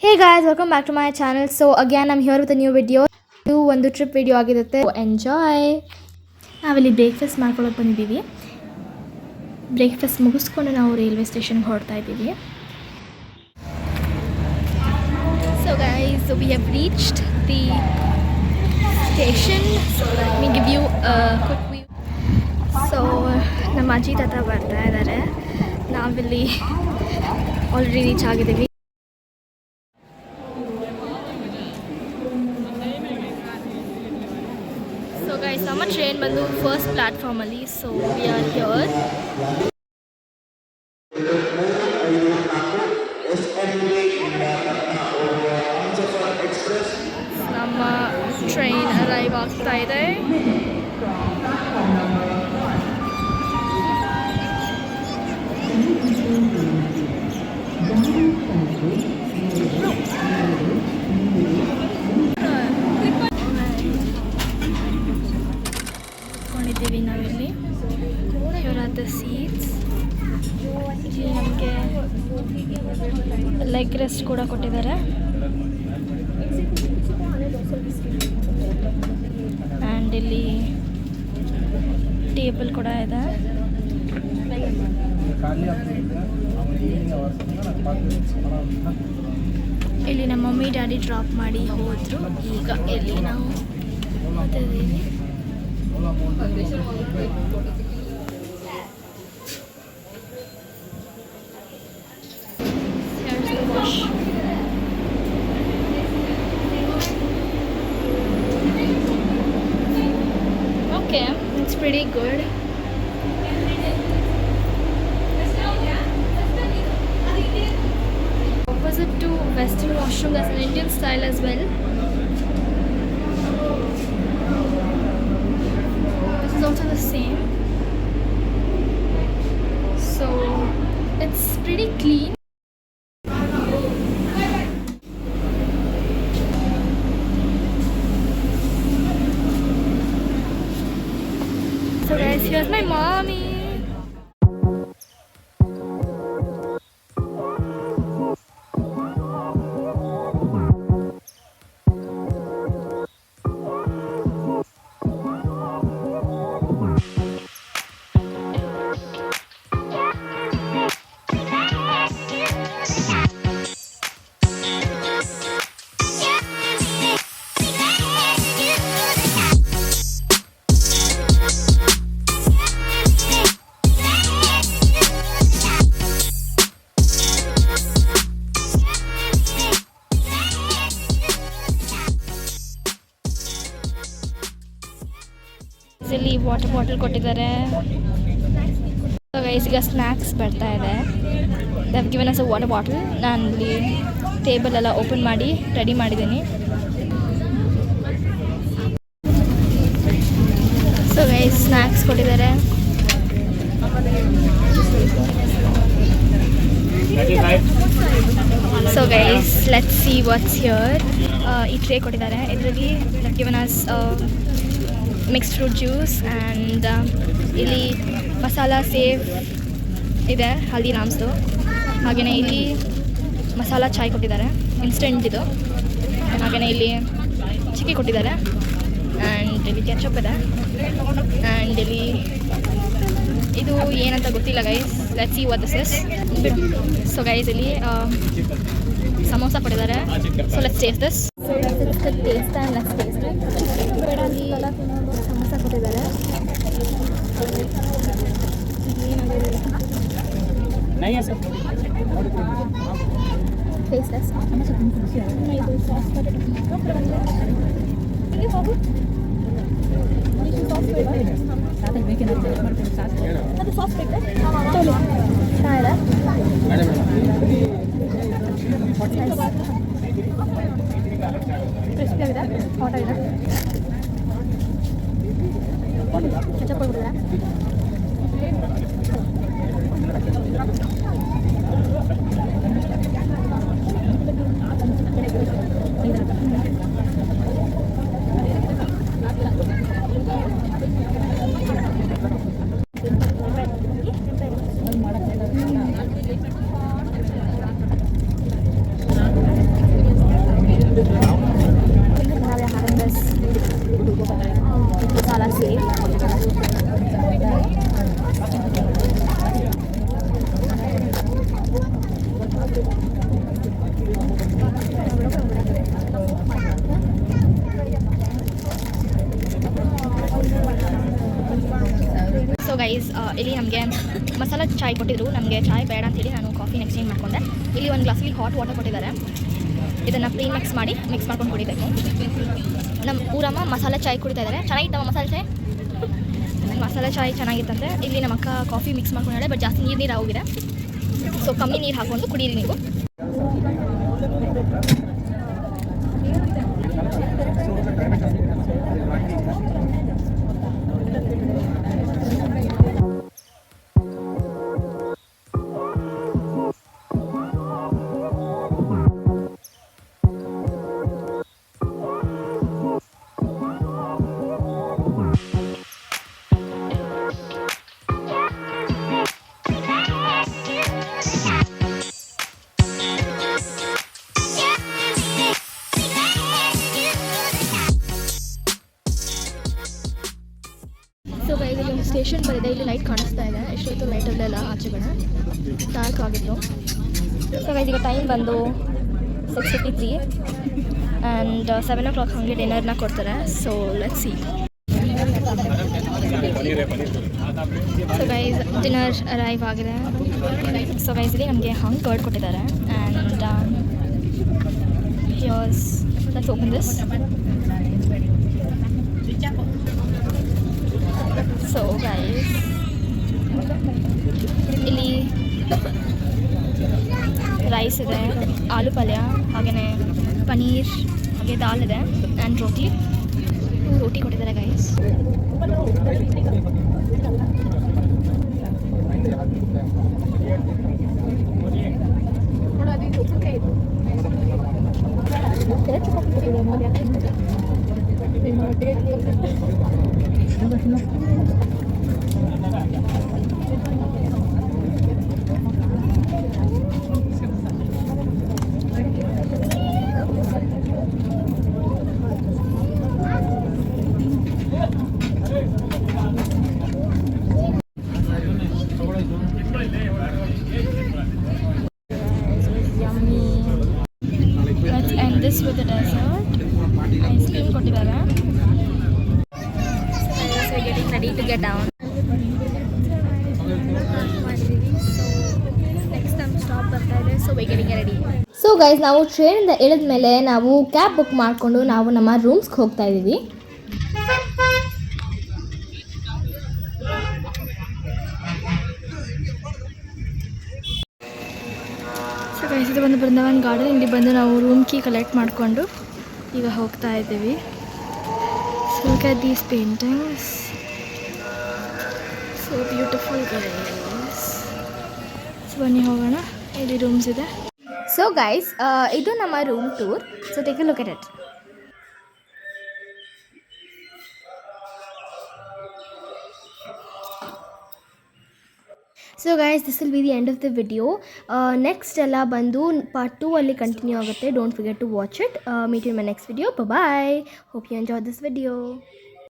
Hey guys, welcome back to my channel. So again, I'm here with a new video. ಇದು ಒಂದು trip video ಆಗಿರುತ್ತೆ. Enjoy. ನಾವಿಲ್ಲಿ breakfast ಮಾಡ್ಕೊಳ್ಳೋಕೆ ಬಂದಿದ್ದೀವಿ. Breakfast ಮುಗಿಸ್ಕೊಂಡು ನಾವು ರೈಲ್ವೆ ಸ್ಟೇಷನ್ಗೆ ಹೊರಡ್ತಾ ಇದ್ದೀವಿ. So guys, we have reached the station. So let me give you a quick view. So ನಮ್ಮ ಅಜ್ಜಿ ತಾತ ಬರ್ತಾ ಇದ್ದಾರೆ. ನಾವಿಲ್ಲಿ ಆಲ್ರೆಡಿ ರೀಚ್ ಆಗಿದ್ದೀವಿ. So guys, ನಮ್ಮ ಟ್ರೈನ್ ಬಂದು ಫಸ್ಟ್ ಪ್ಲಾಟ್ಫಾರ್ಮ್ ಅಲ್ಲಿ. So we are here. ನಮ್ಮ ಟ್ರೈನ್ ಅರೈವ್ ಆಗ್ತಾ ಇದೆ. ಕೊಂಡಿದ್ದೀವಿ ನಾವಿಲ್ಲಿ. here are the seats. ನಮಗೆ ಲೆಗ್ ರೆಸ್ಟ್ ಕೂಡ ಕೊಟ್ಟಿದ್ದಾರೆ. ಆ್ಯಂಡ್ ಇಲ್ಲಿ ಟೇಬಲ್ ಕೂಡ ಇದೆ. ಇಲ್ಲಿ ನಮ್ಮ ಮಮ್ಮಿ ಡ್ಯಾಡಿ ಡ್ರಾಪ್ ಮಾಡಿ ಹೋದರು. ಈಗ ಇಲ್ಲಿ ನಾವು ಮಾತಾಡಿದ್ದೀವಿ. Okay, it's pretty good. Opposite to Western washroom, there's an Indian style as well. This is also the same. So it's pretty clean. So guys, here's my mommy. ಇಲ್ಲಿ water bottle ಕೊಟ್ಟಿದ್ದಾರೆ. Guys ಈಗ snacks ಬರ್ತಾ ಇದೆ. They have given us a water bottle. ನಾನು ಇಲ್ಲಿ table ಎಲ್ಲ open ಮಾಡಿ ready ಮಾಡಿದ್ದೀನಿ. ಸೊ ಗೈಸ್ ಸ್ನ್ಯಾಕ್ಸ್ ಕೊಟ್ಟಿದ್ದಾರೆ. So guys let's see what's here. ಈ ಟ್ರೇ ಕೊಟ್ಟಿದ್ದಾರೆ. ಇದರಲ್ಲಿ they have given us mixed fruit juice and ಇಲ್ಲಿ ಮಸಾಲ ಸೇವ್ ಇದೆ ಹಲ್ದಿರಾಮ್ಸ್ದು. ಹಾಗೆಯೇ ಇಲ್ಲಿ ಮಸಾಲ ಚಾಯ್ ಕೊಟ್ಟಿದ್ದಾರೆ, ಇನ್ಸ್ಟೆಂಟ್ ಇದು. ಹಾಗೆಯೇ ಇಲ್ಲಿ ಚಿಕ್ಕಿ ಕೊಟ್ಟಿದ್ದಾರೆ ಆ್ಯಂಡ್ ಇಲ್ಲಿ ಕೆಚಪ್ ಇದೆ. ಆ್ಯಂಡ್ ಇಲ್ಲಿ ಇದು ಏನಂತ ಗೊತ್ತಿಲ್ಲ guys. Let's see what this is. So guys ಇಲ್ಲಿ ಸಮೋಸ ಕೊಟ್ಟಿದ್ದಾರೆ. So let's taste this. So let's taste and let's taste it. ಅಲ್ಲಿ ಸಮೋಸ ಕೊಟ್ಟಿದ್ದಾರೆ. Taste test. ಇದು ಸಾಸ್ ಅದು ಸಾಸ್ ಬೇಕು. ಕ್ರಿಸ್ಪಿ ಆಗಿದೆ, ಹಾಟ್ ಆಗಿದೆ. ಕೆಚಪ್ ಕೊಟ್ಟಿದ್ದಾರೆ. ಇಲ್ಲಿ ನಮಗೆ ಮಸಾಲ ಚಾಯ್ ಕೊಟ್ಟಿದ್ರು. ನಮಗೆ ಚಾಯ್ ಬೇಡ ಅಂತೇಳಿ ನಾನು ಕಾಫಿನ ಎಕ್ಸ್ಚೇಂಜ್ ಮಾಡ್ಕೊಂಡೆ. ಇಲ್ಲಿ ಒಂದು ಗ್ಲಾಸಲ್ಲಿ ಹಾಟ್ ವಾಟರ್ ಕೊಟ್ಟಿದ್ದಾರೆ. ಇದನ್ನು ಮಿಕ್ಸ್ ಮಾಡ್ಕೊಂಡು ಕುಡಿಬೇಕು. ನಮ್ಮ ಊರಮ್ಮ ಮಸಾಲೆ ಚಾಯ್ ಕುಡಿತಾ ಇದ್ದಾರೆ. ಚೆನ್ನಾಗಿತ್ತಮ್ಮ ಮಸಾಲೆ ಚಾಯ್? ಮಸಾಲೆ ಚಾಯ್ ಚೆನ್ನಾಗಿತ್ತಂತೆ. ಇಲ್ಲಿ ನಮ್ಮ ಅಕ್ಕ ಕಾಫಿ ಮಿಕ್ಸ್ ಮಾಡ್ಕೊಂಡಾಳೆ, ಬಟ್ ಜಾಸ್ತಿ ನೀರು ಆಗೋಗಿದೆ. ಸೊ ಕಮ್ಮಿ ನೀರು ಹಾಕ್ಕೊಂಡು ಕುಡೀರಿ ನೀವು. ಸೊ ಗೈಸ್ ಇಲ್ಲಿ ಒಂದು ಸ್ಟೇಷನ್ ಬಂದಿದೆ. ಇಲ್ಲಿ ಲೈಟ್ ಕಾಣಿಸ್ತಾ ಇದೆ. ಎಷ್ಟೊತ್ತು ಲೈಟಲ್ಲೆಲ್ಲ ಆಚೆ ಕಡೆ ಡಾರ್ಕ್ ಆಗಿತ್ತು. ಸೊ ಗೈಸ್ ಈಗ ಟೈಮ್ ಬಂದು 6:53 ಆ್ಯಂಡ್ 7 o'clock ಹಾಗೆ ಡಿನ್ನರ್ನ ಕೊಡ್ತಾರೆ. So let's see. So guys dinner arrive ಆಗಿದೆ. ಸೊ ಗೈಸ್ ಇಲ್ಲಿ ನಮಗೆ ಹಂಗ್ ಕರ್ಡ್ ಕೊಟ್ಟಿದ್ದಾರೆ. And here's let's open this. So guys ಇಲ್ಲಿ ರೈಸ್ ಇದೆ, ಆಲೂ ಪಲ್ಯ, ಹಾಗೆಯೇ ಪನೀರ್, ಹಾಗೆ ದಾಲ್ ಇದೆ ಆ್ಯಂಡ್ ರೋಟಿ ಕೊಟ್ಟಿದ್ದಾರೆ guys. This with the dessert. Ice cream ಕೊಟ್ಟಿದ್ದಾರೆ. So getting ready to get down. Next time stop ಬರ್ತಾ ಇದೆ. So we're getting ready. So guys ನಾವು ಟ್ರೈನಿಂದ ಇಳಿದ ಮೇಲೆ ನಾವು ಕ್ಯಾಬ್ ಬುಕ್ ಮಾಡಿಕೊಂಡು ನಾವು ನಮ್ಮ ರೂಮ್ಸ್ಗೆ ಹೋಗ್ತಾ ಇದ್ದೀವಿ. ಸೊ ಗೈಸ್ ಇದು ಬಂದು ಬೃಂದಾವನ್ ಗಾರ್ಡನ್. ಇಲ್ಲಿ ಬಂದು ನಾವು ರೂಮ್ ಕೀ ಕಲೆಕ್ಟ್ ಮಾಡಿಕೊಂಡು ಈಗ ಹೋಗ್ತಾ ಇದ್ದೀವಿ. So look at these paintings, so beautiful guys. So ಬನ್ನಿ ಹೋಗೋಣ, ಇಲ್ಲಿ ರೂಮ್ಸ್ ಇದೆ. ಸೊ ಗೈಸ್ ಇದು ನಮ್ಮ room tour. So take a look at it. So guys this will be the end of the video. Next ಎಲ್ಲ ಬಂದು part 2 ಅಲ್ಲಿ continue ಆಗುತ್ತೆ. Don't forget to watch it. Meet in my next video. Bye. Hope you enjoy this video.